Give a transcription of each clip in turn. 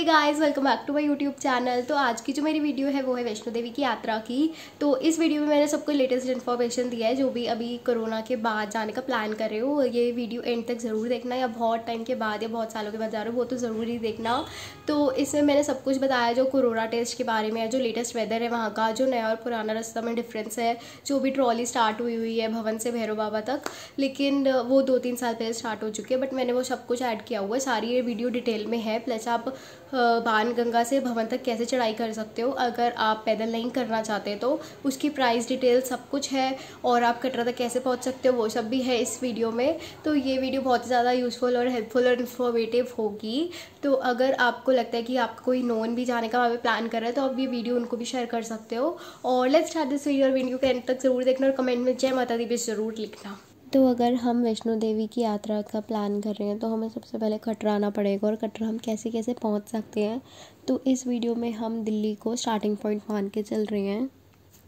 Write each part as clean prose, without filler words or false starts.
Guys welcome back to my YouTube channel. तो आज की जो मेरी वीडियो है वो है वैष्णो देवी की यात्रा की। तो इस वीडियो में मैंने सबको लेटेस्ट इन्फॉर्मेशन दिया है, जो भी अभी कोरोना के बाद जाने का प्लान कर रहे हो ये वीडियो एंड तक ज़रूर देखना, या बहुत टाइम के बाद या बहुत सालों के बाद जा रहे हो वो तो ज़रूर ही देखना। तो इसमें मैंने सब कुछ बताया, जो कोरोना टेस्ट के बारे में, जो लेटेस्ट वेदर है वहाँ का, जो नया और पुराना रास्ता में डिफरेंस है, जो भी ट्रॉली स्टार्ट हुई है भवन से भैरव बाबा तक, लेकिन वो 2-3 साल पहले स्टार्ट हो चुकी है, बट मैंने वो सब कुछ ऐड किया हुआ है। सारी ये वीडियो डिटेल में है। प्लस आप बाणगंगा से भवन तक कैसे चढ़ाई कर सकते हो, अगर आप पैदल नहीं करना चाहते तो उसकी प्राइस डिटेल सब कुछ है, और आप कटरा तक कैसे पहुंच सकते हो वो सब भी है इस वीडियो में। तो ये वीडियो बहुत ज़्यादा यूज़फुल और हेल्पफुल और इन्फॉर्मेटिव होगी। तो अगर आपको लगता है कि आपका कोई नोन भी जाने का वहाँ पे प्लान कर रहा है तो आप ये वीडियो उनको भी शेयर कर सकते हो। और लेट्स स्टार्ट दिस वीडियो। और वीडियो के एंड तक ज़रूर देखना और कमेंट में जय माता दी भी ज़रूर लिखना। तो अगर हम वैष्णो देवी की यात्रा का प्लान कर रहे हैं तो हमें सबसे पहले कटरा आना पड़ेगा, और कटरा हम कैसे कैसे पहुंच सकते हैं तो इस वीडियो में हम दिल्ली को स्टार्टिंग पॉइंट मान के चल रहे हैं।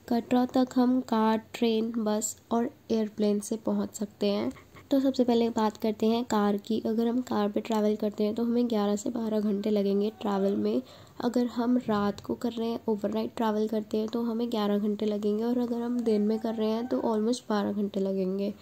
कटरा तक हम कार, ट्रेन, बस और एयरप्लेन से पहुंच सकते हैं। तो सबसे पहले बात करते हैं कार की। अगर हम कार पे ट्रैवल करते हैं तो हमें 11 से 12 घंटे लगेंगे ट्रैवल में। अगर हम रात को कर रहे हैं, ओवरनाइट ट्रैवल करते हैं तो हमें 11 घंटे लगेंगे, और अगर हम दिन में कर रहे हैं तो ऑलमोस्ट 12 घंटे लगेंगे।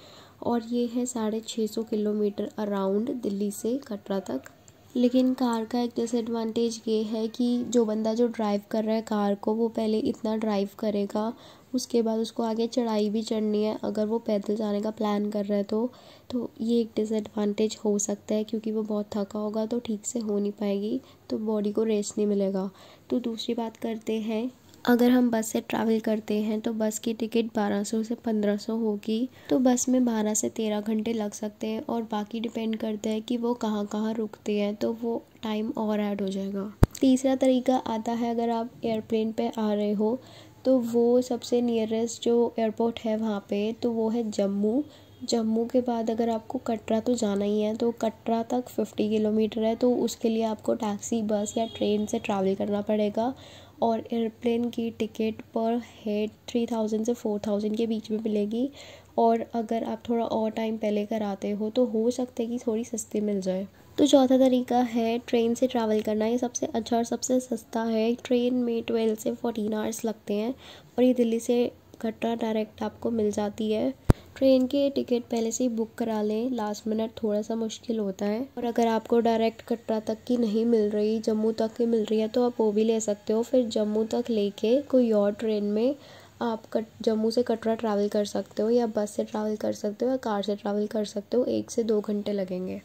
और ये है 650 किलोमीटर अराउंड दिल्ली से कटरा तक। लेकिन कार का एक डिसएडवांटेज ये है कि जो बंदा जो ड्राइव कर रहा है कार को, वो पहले इतना ड्राइव करेगा, उसके बाद उसको आगे चढ़ाई भी चढ़नी है। अगर वो पैदल जाने का प्लान कर रहा है तो ये एक डिसएडवांटेज हो सकता है, क्योंकि वो बहुत थका होगा तो ठीक से हो नहीं पाएगी, तो बॉडी को रेस्ट नहीं मिलेगा। तो दूसरी बात करते हैं, अगर हम बस से ट्रैवल करते हैं तो बस की टिकट 1200 से 1500 होगी। तो बस में 12 से 13 घंटे लग सकते हैं, और बाकी डिपेंड करता है कि वो कहाँ कहाँ रुकते हैं, तो वो टाइम और ऐड हो जाएगा। तीसरा तरीका आता है, अगर आप एयरप्लेन पे आ रहे हो तो वो सबसे नियरेस्ट जो एयरपोर्ट है वहाँ पे तो वो है जम्मू। जम्मू के बाद अगर आपको कटरा तो जाना ही है, तो कटरा तक 50 किलोमीटर है, तो उसके लिए आपको टैक्सी, बस या ट्रेन से ट्रैवल करना पड़ेगा। और एयरप्लेन की टिकट पर हेड 3000 से 4000 के बीच में मिलेगी। और अगर आप थोड़ा और टाइम पहले कराते हो तो हो सकता है कि थोड़ी सस्ती मिल जाए। तो चौथा तरीका है ट्रेन से ट्रैवल करना। ये सबसे अच्छा और सबसे सस्ता है। ट्रेन में 12 से 14 आवर्स लगते हैं, और ये दिल्ली से कटरा डायरेक्ट आपको मिल जाती है। ट्रेन के टिकट पहले से ही बुक करा लें, लास्ट मिनट थोड़ा सा मुश्किल होता है। और अगर आपको डायरेक्ट कटरा तक की नहीं मिल रही, जम्मू तक की मिल रही है, तो आप वो भी ले सकते हो। फिर जम्मू तक लेके कोई और ट्रेन में आप जम्मू से कटरा ट्रैवल कर सकते हो, या बस से ट्रैवल कर सकते हो, या कार से ट्रैवल कर सकते हो। 1 से 2 घंटे लगेंगे।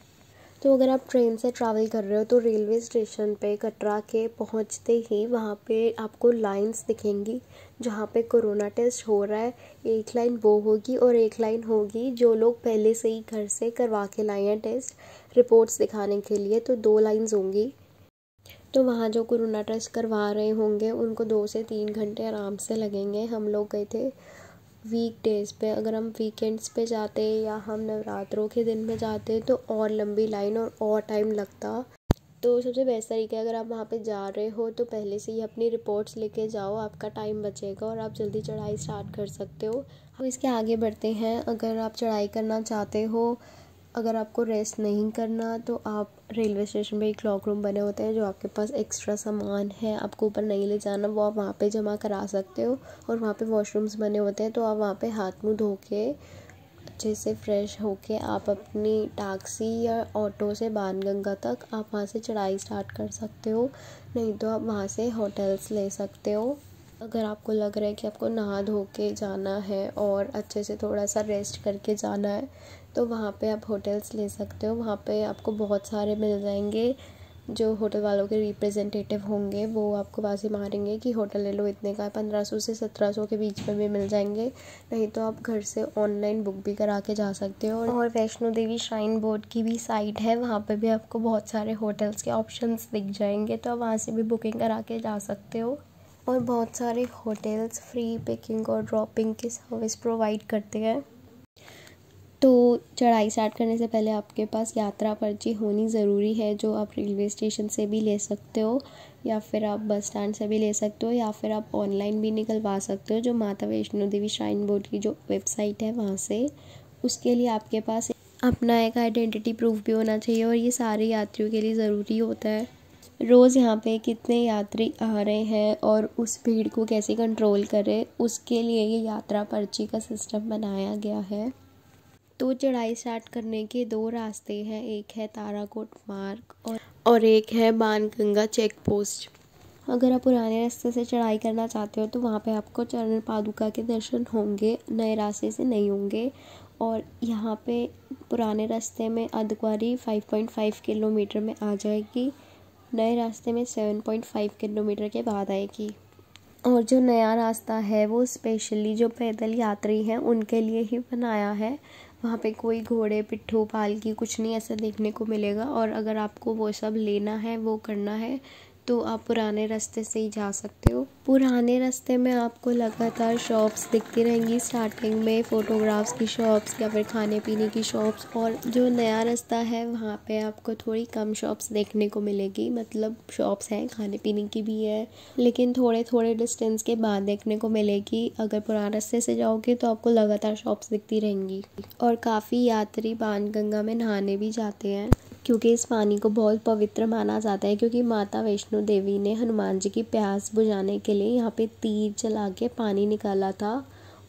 तो अगर आप ट्रेन से ट्रैवल कर रहे हो तो रेलवे स्टेशन पे कटरा के पहुंचते ही वहाँ पे आपको लाइंस दिखेंगी जहाँ पे कोरोना टेस्ट हो रहा है। एक लाइन वो होगी, और एक लाइन होगी जो लोग पहले से ही घर से करवा के लाए हैं टेस्ट रिपोर्ट्स दिखाने के लिए, तो 2 लाइंस होंगी। तो वहाँ जो कोरोना टेस्ट करवा रहे होंगे उनको 2 से 3 घंटे आराम से लगेंगे। हम लोग गए थे वीक डेज़ पे। अगर हम वीकेंड्स पे जाते या हम नवरात्रों के दिन में जाते तो और लंबी लाइन और टाइम लगता। तो सबसे बेस्ट तरीका है, अगर आप वहाँ पे जा रहे हो तो पहले से ही अपनी रिपोर्ट्स लेके जाओ, आपका टाइम बचेगा और आप जल्दी चढ़ाई स्टार्ट कर सकते हो। अब इसके आगे बढ़ते हैं। अगर आप चढ़ाई करना चाहते हो, अगर आपको रेस्ट नहीं करना, तो आप रेलवे स्टेशन पे एक क्लॉक रूम बने होते हैं, जो आपके पास एक्स्ट्रा सामान है आपको ऊपर नहीं ले जाना वो आप वहाँ पे जमा करा सकते हो। और वहाँ पे वॉशरूम्स बने होते हैं, तो आप वहाँ पे हाथ मुंह धो के अच्छे से फ्रेश होके आप अपनी टैक्सी या ऑटो से बाणगंगा तक आप वहाँ से चढ़ाई स्टार्ट कर सकते हो। नहीं तो आप वहाँ से होटल्स ले सकते हो। अगर आपको लग रहा है कि आपको नहा धो के जाना है और अच्छे से थोड़ा सा रेस्ट करके जाना है, तो वहाँ पे आप होटल्स ले सकते हो। वहाँ पे आपको बहुत सारे मिल जाएंगे, जो होटल वालों के रिप्रेजेंटेटिव होंगे वो आपको बाजी मारेंगे कि होटल ले लो, इतने का 1500 से 1700 के बीच में भी मिल जाएंगे। नहीं तो आप घर से ऑनलाइन बुक भी करा के जा सकते हो। और वैष्णो देवी श्राइन बोर्ड की भी साइट है, वहाँ पे भी आपको बहुत सारे होटल्स के ऑप्शंस दिख जाएंगे, तो आप वहाँ से भी बुकिंग करा के जा सकते हो। और बहुत सारे होटल्स फ्री पिकिंग और ड्रॉपिंग की सर्विस प्रोवाइड करते हैं। तो चढ़ाई स्टार्ट करने से पहले आपके पास यात्रा पर्ची होनी ज़रूरी है, जो आप रेलवे स्टेशन से भी ले सकते हो या फिर आप बस स्टैंड से भी ले सकते हो या फिर आप ऑनलाइन भी निकलवा सकते हो, जो माता वैष्णो देवी श्राइन बोर्ड की जो वेबसाइट है वहाँ से। उसके लिए आपके पास अपना एक आइडेंटिटी प्रूफ भी होना चाहिए और ये सारे यात्रियों के लिए ज़रूरी होता है। रोज़ यहाँ पे कितने यात्री आ रहे हैं और उस भीड़ को कैसे कंट्रोल करें, उसके लिए ये यात्रा पर्ची का सिस्टम बनाया गया है। तो चढ़ाई स्टार्ट करने के 2 रास्ते हैं, एक है ताराकोट मार्ग और एक है बाणगंगा चेक पोस्ट। अगर आप पुराने रास्ते से चढ़ाई करना चाहते हो तो वहाँ पे आपको चरण पादुका के दर्शन होंगे, नए रास्ते से नहीं होंगे। और यहाँ पे पुराने रास्ते में अर्धकुंवारी 5.5 किलोमीटर में आ जाएगी, नए रास्ते में 7.5 किलोमीटर के बाद आएगी। और जो नया रास्ता है वो स्पेशली जो पैदल यात्री हैं उनके लिए ही बनाया है। वहाँ पे कोई घोड़े, पिट्ठू, पालकी कुछ नहीं ऐसा देखने को मिलेगा। और अगर आपको वो सब लेना है, वो करना है, तो आप पुराने रास्ते से ही जा सकते हो। पुराने रास्ते में आपको लगातार शॉप्स दिखती रहेंगी, स्टार्टिंग में फ़ोटोग्राफ्स की शॉप्स या फिर खाने पीने की शॉप्स। और जो नया रास्ता है वहाँ पे आपको थोड़ी कम शॉप्स देखने को मिलेगी, मतलब शॉप्स हैं, खाने पीने की भी है, लेकिन थोड़े थोड़े डिस्टेंस के बाद देखने को मिलेगी। अगर पुराने रास्ते से जाओगे तो आपको लगातार शॉप्स दिखती रहेंगी। और काफ़ी यात्री बाणगंगा में नहाने भी जाते हैं, क्योंकि इस पानी को बहुत पवित्र माना जाता है, क्योंकि माता वैष्णो देवी ने हनुमान जी की प्यास बुझाने के लिए यहाँ पे तीर चला के पानी निकाला था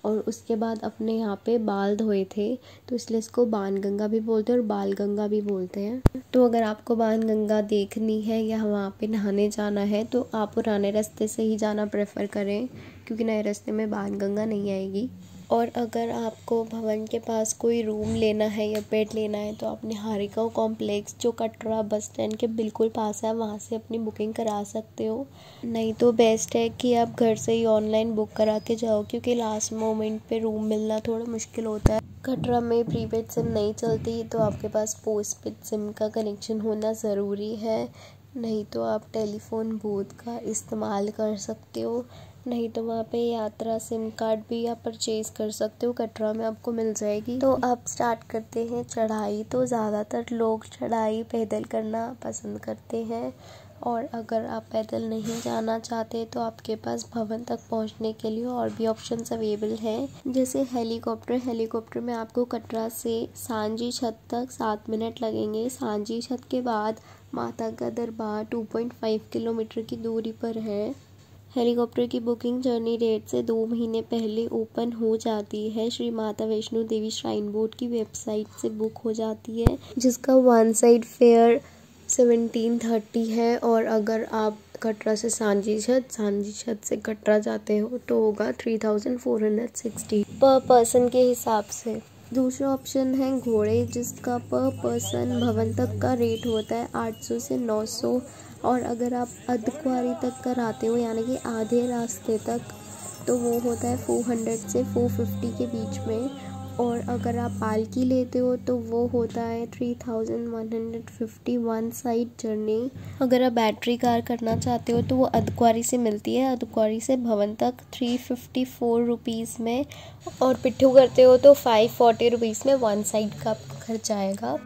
और उसके बाद अपने यहाँ पे बाल धोए थे, तो इसलिए इसको बाणगंगा भी बोलते हैं और बाल गंगा भी बोलते हैं। तो अगर आपको बाणगंगा देखनी है या वहाँ पे नहाने जाना है तो आप पुराने रास्ते से ही जाना प्रेफर करें, क्योंकि नए रास्ते में बाणगंगा नहीं आएगी। और अगर आपको भवन के पास कोई रूम लेना है या बेड लेना है तो आप निहारिका कॉम्प्लेक्स जो कटरा बस स्टैंड के बिल्कुल पास है वहाँ से अपनी बुकिंग करा सकते हो। नहीं तो बेस्ट है कि आप घर से ही ऑनलाइन बुक करा के जाओ, क्योंकि लास्ट मोमेंट पे रूम मिलना थोड़ा मुश्किल होता है। कटरा में प्रीपेड सिम नहीं चलती, तो आपके पास पोस्टपेड सिम का कनेक्शन होना ज़रूरी है। नहीं तो आप टेलीफोन बूथ का इस्तेमाल कर सकते हो, नहीं तो वहाँ पे यात्रा सिम कार्ड भी आप परचेज़ कर सकते हो, कटरा में आपको मिल जाएगी। तो अब स्टार्ट करते हैं चढ़ाई। तो ज़्यादातर लोग चढ़ाई पैदल करना पसंद करते हैं, और अगर आप पैदल नहीं जाना चाहते तो आपके पास भवन तक पहुंचने के लिए और भी ऑप्शंस अवेलेबल हैं, जैसे हेलीकॉप्टर में आपको कटरा से सांजी छत तक 7 मिनट लगेंगे। सांजी छत के बाद माता का दरबार 2.5 किलोमीटर की दूरी पर है। हेलीकॉप्टर की बुकिंग जर्नी डेट से 2 महीने पहले ओपन हो जाती है। श्री माता वैष्णो देवी श्राइन बोर्ड की वेबसाइट से बुक हो जाती है, जिसका 1 साइड फेयर 1730 है। और अगर आप कटरा से सांजी छत से कटरा जाते हो तो होगा 3460 पर पर्सन के हिसाब से। दूसरा ऑप्शन है घोड़े, जिसका पर पर्सन भवन तक का रेट होता है 800 से 900। और अगर आप अर्धकुंवारी तक कराते हो यानी कि आधे रास्ते तक, तो वो होता है 400 से 450 के बीच में। और अगर आप पालकी लेते हो तो वो होता है 3150 1 साइड जर्नी। अगर आप बैटरी कार करना चाहते हो तो वो अर्धकुंवारी से मिलती है, अर्धकुंवारी से भवन तक 354 रुपीज़ में। और पिट्ठू करते हो तो 540 रुपीज़ में 1 साइड का खर्च आएगा।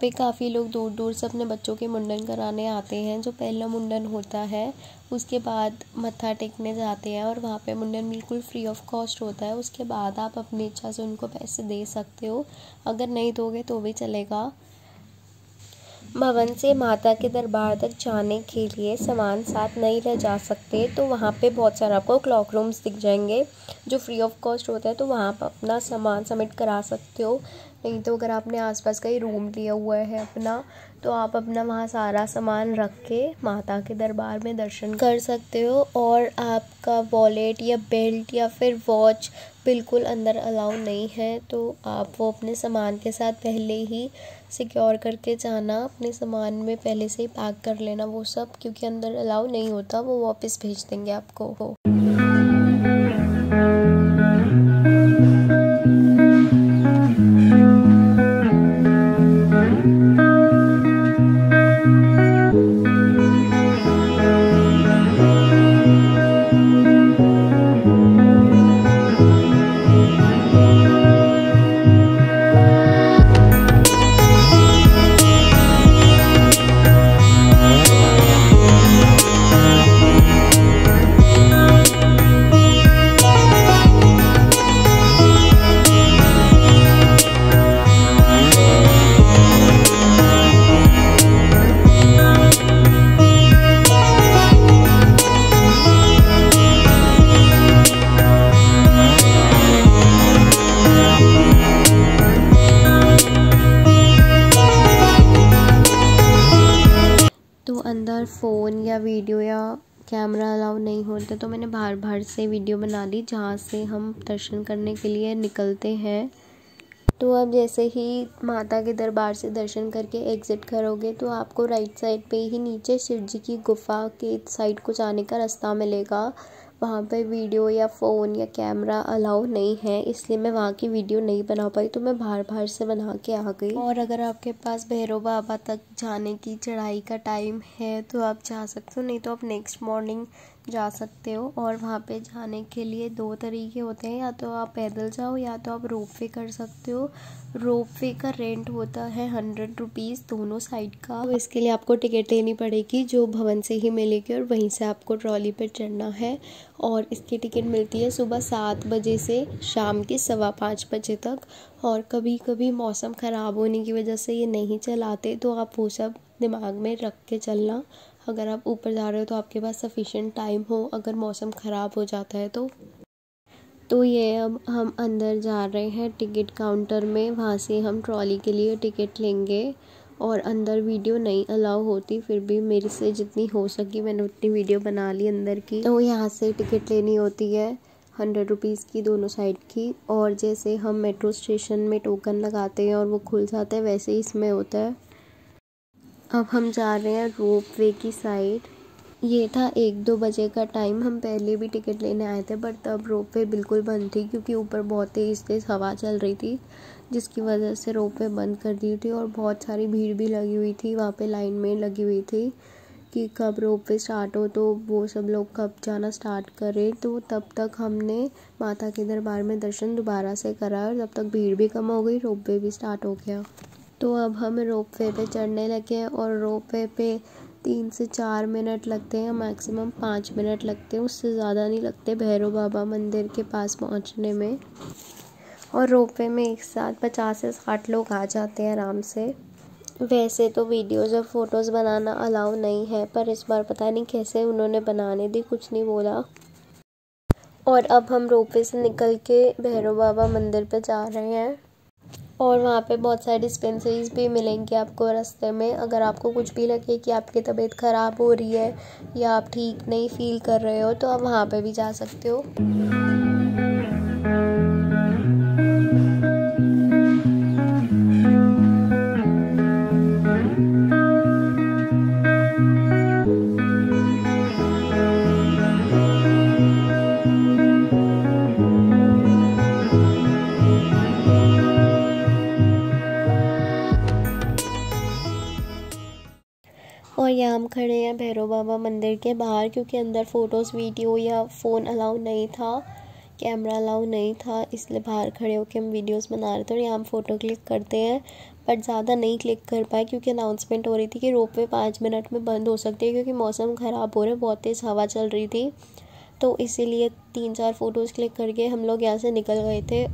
पे काफ़ी लोग दूर दूर से अपने बच्चों के मुंडन कराने आते हैं। जो पहला मुंडन होता है उसके बाद मत्था टेकने जाते हैं और वहाँ पे मुंडन बिल्कुल फ्री ऑफ कॉस्ट होता है। उसके बाद आप अपनी इच्छा से उनको पैसे दे सकते हो, अगर नहीं दोगे तो भी चलेगा। भवन से माता के दरबार तक जाने के लिए सामान साथ नहीं ले जा सकते, तो वहाँ पे बहुत सारा आपको क्लॉक रूम्स दिख जाएंगे जो फ्री ऑफ कॉस्ट होता है, तो वहाँ पर अपना सामान सबमिट करा सकते हो। नहीं तो अगर आपने आसपास का ही रूम लिया हुआ है अपना, तो आप अपना वहाँ सारा सामान रख के माता के दरबार में दर्शन कर सकते हो। और आपका वॉलेट या बेल्ट या फिर वॉच बिल्कुल अंदर अलाउ नहीं है, तो आप वो अपने सामान के साथ पहले ही सिक्योर करके जाना। अपने सामान में पहले से ही पैक कर लेना वो सब, क्योंकि अंदर अलाउ नहीं होता, वो वापस भेज देंगे आपको। तो अंदर फ़ोन या वीडियो या कैमरा अलाउ नहीं होता, तो मैंने बाहर से वीडियो बना ली जहाँ से हम दर्शन करने के लिए निकलते हैं। तो अब जैसे ही माता के दरबार से दर्शन करके एग्ज़िट करोगे तो आपको राइट साइड पे ही नीचे शिव जी की गुफा के साइड को जाने का रास्ता मिलेगा। वहाँ पे वीडियो या फ़ोन या कैमरा अलाउ नहीं है, इसलिए मैं वहाँ की वीडियो नहीं बना पाई, तो मैं बाहर से बना के आ गई। और अगर आपके पास भैरव बाबा तक जाने की चढ़ाई का टाइम है तो आप जा सकते हो, नहीं तो आप नेक्स्ट मॉर्निंग जा सकते हो। और वहाँ पे जाने के लिए 2 तरीके होते हैं, या तो आप पैदल जाओ या तो आप रोप वे कर सकते हो। रोप वे का रेंट होता है 100 रुपीज़ दोनों साइड का। तो इसके लिए आपको टिकट लेनी पड़ेगी जो भवन से ही मिलेगी, और वहीं से आपको ट्रॉली पर चढ़ना है। और इसकी टिकट मिलती है सुबह 7 बजे से शाम के 5:15 बजे तक। और कभी कभी मौसम ख़राब होने की वजह से ये नहीं चलाते, तो आप वो सब दिमाग में रख के चलना। अगर आप ऊपर जा रहे हो तो आपके पास सफिशिएंट टाइम हो, अगर मौसम ख़राब हो जाता है तो ये अब हम अंदर जा रहे हैं टिकट काउंटर में। वहाँ से हम ट्रॉली के लिए टिकट लेंगे। और अंदर वीडियो नहीं अलाउ होती, फिर भी मेरे से जितनी हो सकी मैंने उतनी वीडियो बना ली अंदर की। तो यहाँ से टिकट लेनी होती है 100 रुपीज़ की दोनों साइड की। और जैसे हम मेट्रो स्टेशन में टोकन लगाते हैं और वो खुल जाता है, वैसे ही इसमें होता है। अब हम जा रहे हैं रोप वे की साइड। ये था 1-2 बजे का टाइम, हम पहले भी टिकट लेने आए थे, पर तब रोप वे बिल्कुल बंद थी, क्योंकि ऊपर बहुत तेज़ हवा चल रही थी, जिसकी वजह से रोप वे बंद कर दी थी। और बहुत सारी भीड़ भी लगी हुई थी, वहाँ पे लाइन में लगी हुई थी कि कब रोप वे स्टार्ट हो, तो वो सब लोग कब जाना स्टार्ट करें। तो तब तक हमने माता के दरबार में दर्शन दोबारा से करा, और तब तक भीड़ भी कम हो गई, रोप वे भी स्टार्ट हो गया। तो अब हम रोप वे पे चढ़ने लगे हैं, और रोप वे पे 3 से 4 मिनट लगते हैं, मैक्सिमम 5 मिनट लगते हैं, उससे ज़्यादा नहीं लगते भैरव बाबा मंदिर के पास पहुंचने में। और रोप वे में एक साथ 50 से 60 लोग आ जाते हैं आराम से। वैसे तो वीडियोज़ और फ़ोटोज़ बनाना अलाउ नहीं है, पर इस बार पता नहीं कैसे उन्होंने बनाने दी, कुछ नहीं बोला। और अब हम रोप वे से निकल के भैरव बाबा मंदिर पे जा रहे हैं। और वहाँ पे बहुत सारी डिस्पेंसरीज भी मिलेंगी आपको रास्ते में। अगर आपको कुछ भी लगे कि आपकी तबीयत ख़राब हो रही है या आप ठीक नहीं फील कर रहे हो, तो आप वहाँ पे भी जा सकते हो। और यहाँ हम खड़े हैं भैरव बाबा मंदिर के बाहर, क्योंकि अंदर फ़ोटोज़ वीडियो या फ़ोन अलाउ नहीं था, कैमरा अलाउ नहीं था, इसलिए बाहर खड़े होकर हम वीडियोस बना रहे थे। और यहाँ हम फ़ोटो क्लिक करते हैं, बट ज़्यादा नहीं क्लिक कर पाए क्योंकि अनाउंसमेंट हो रही थी कि रोपवे 5 मिनट में बंद हो सकती है क्योंकि मौसम ख़राब हो रहा है, बहुत तेज़ हवा चल रही थी। तो इसीलिए 3-4 फ़ोटोज़ क्लिक करके हम लोग यहाँ से निकल गए थे।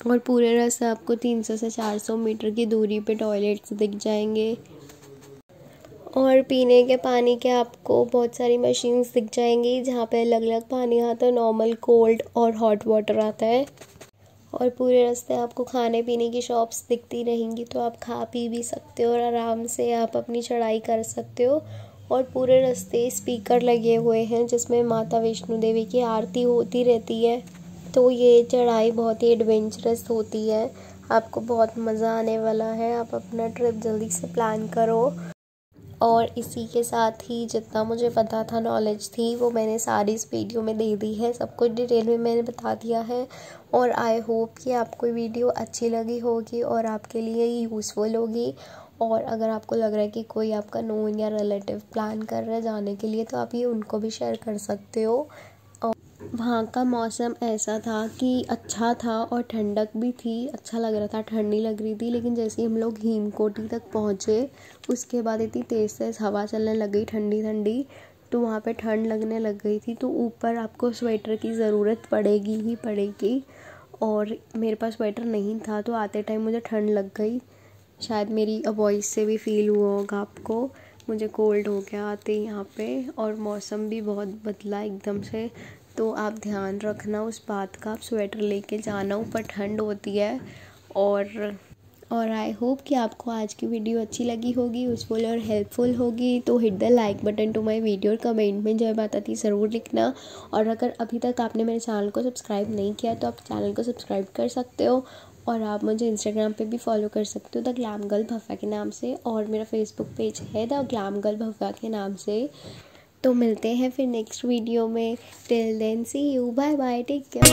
और पूरे रास्ते आपको 300 से 400 मीटर की दूरी पे टॉयलेट्स दिख जाएंगे और पीने के पानी के आपको बहुत सारी मशीन्स दिख जाएंगी जहाँ पे अलग अलग पानी आता है, नॉर्मल, कोल्ड और हॉट वाटर आता है। और पूरे रास्ते आपको खाने पीने की शॉप्स दिखती रहेंगी, तो आप खा पी भी सकते हो और आराम से आप अपनी चढ़ाई कर सकते हो। और पूरे रास्ते स्पीकर लगे हुए हैं जिसमें माता वैष्णो देवी की आरती होती रहती है। तो ये चढ़ाई बहुत ही एडवेंचरस होती है, आपको बहुत मज़ा आने वाला है। आप अपना ट्रिप जल्दी से प्लान करो। और इसी के साथ ही जितना मुझे पता था, नॉलेज थी, वो मैंने सारी इस वीडियो में दे दी है, सब कुछ डिटेल में मैंने बता दिया है। और आई होप कि आपको वीडियो अच्छी लगी होगी और आपके लिए यूज़फुल होगी। और अगर आपको लग रहा है कि कोई आपका नोन या रिलेटिव प्लान कर रहा है जाने के लिए, तो आप ये उनको भी शेयर कर सकते हो। वहाँ का मौसम ऐसा था कि अच्छा था और ठंडक भी थी, अच्छा लग रहा था, ठंड नहीं लग रही थी। लेकिन जैसे ही हम लोग हेमकोटी तक पहुँचे, उसके बाद इतनी तेज़ तेज़ हवा चलने लग गई, ठंडी ठंडी, तो वहाँ पे ठंड लगने लग गई थी। तो ऊपर आपको स्वेटर की ज़रूरत पड़ेगी ही पड़ेगी। और मेरे पास स्वेटर नहीं था, तो आते टाइम मुझे ठंड लग गई। शायद मेरी वॉइस से भी फील हुआ होगा आपको, मुझे कोल्ड हो गया आते यहाँ पे। और मौसम भी बहुत बदला एकदम से, तो आप ध्यान रखना उस बात का, आप स्वेटर लेके जाना, ऊपर ठंड होती है। और आई होप कि आपको आज की वीडियो अच्छी लगी होगी, यूज़फुल और हेल्पफुल होगी। तो hit the like button to my video और कमेंट में जय माता दी ज़रूर लिखना। और अगर अभी तक आपने मेरे चैनल को सब्सक्राइब नहीं किया तो आप चैनल को सब्सक्राइब कर सकते हो। और आप मुझे इंस्टाग्राम पे भी फॉलो कर सकते हो द ग्लैम गर्ल भव्या के नाम से, और मेरा फेसबुक पेज है द ग्लैम गर्ल भव्या के नाम से। तो मिलते हैं फिर नेक्स्ट वीडियो में। Till then see you, bye bye, take care.